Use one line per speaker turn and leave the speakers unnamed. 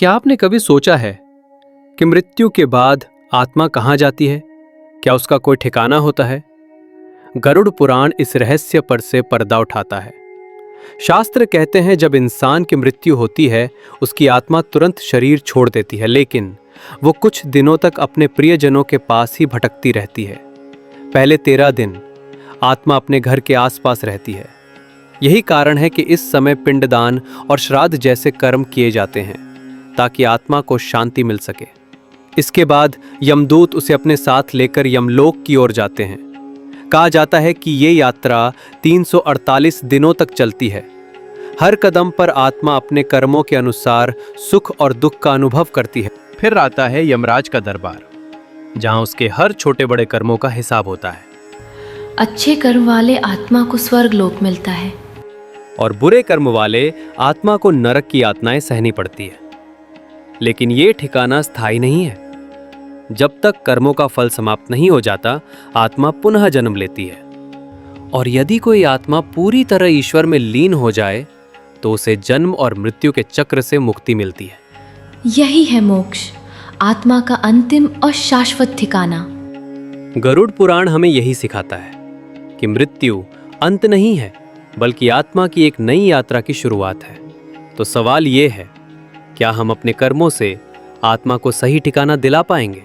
क्या आपने कभी सोचा है कि मृत्यु के बाद आत्मा कहाँ जाती है? क्या उसका कोई ठिकाना होता है? गरुड़ पुराण इस रहस्य पर से पर्दा उठाता है। शास्त्र कहते हैं जब इंसान की मृत्यु होती है उसकी आत्मा तुरंत शरीर छोड़ देती है, लेकिन वो कुछ दिनों तक अपने प्रियजनों के पास ही भटकती रहती है। पहले 13 दिन आत्मा अपने घर के आसपास रहती है। यही कारण है कि इस समय पिंडदान और श्राद्ध जैसे कर्म किए जाते हैं ताकि आत्मा को शांति मिल सके। इसके बाद यमदूत उसे अपने साथ लेकर यमलोक की ओर जाते हैं। कहा जाता है कि ये यात्रा 348 दिनों तक चलती है। हर कदम पर आत्मा अपने कर्मों के अनुसार सुख और दुख का अनुभव करती है। फिर आता है यमराज का दरबार, जहां उसके हर छोटे बड़े कर्मों का हिसाब होता है।
अच्छे कर्म वाले आत्मा को स्वर्ग लोक मिलता है
और बुरे कर्म वाले आत्मा को नरक की यातनाएं सहनी पड़ती है। लेकिन ये ठिकाना स्थायी नहीं है। जब तक कर्मों का फल समाप्त नहीं हो जाता, आत्मा पुनः जन्म लेती है। और यदि कोई आत्मा पूरी तरह ईश्वर में लीन हो जाए तो उसे जन्म और मृत्यु के चक्र से मुक्ति मिलती है।
यही है मोक्ष, आत्मा का अंतिम और शाश्वत ठिकाना।
गरुड़ पुराण हमें यही सिखाता है कि मृत्यु अंत नहीं है, बल्कि आत्मा की एक नई यात्रा की शुरुआत है। तो सवाल ये है, क्या हम अपने कर्मों से आत्मा को सही ठिकाना दिला पाएंगे?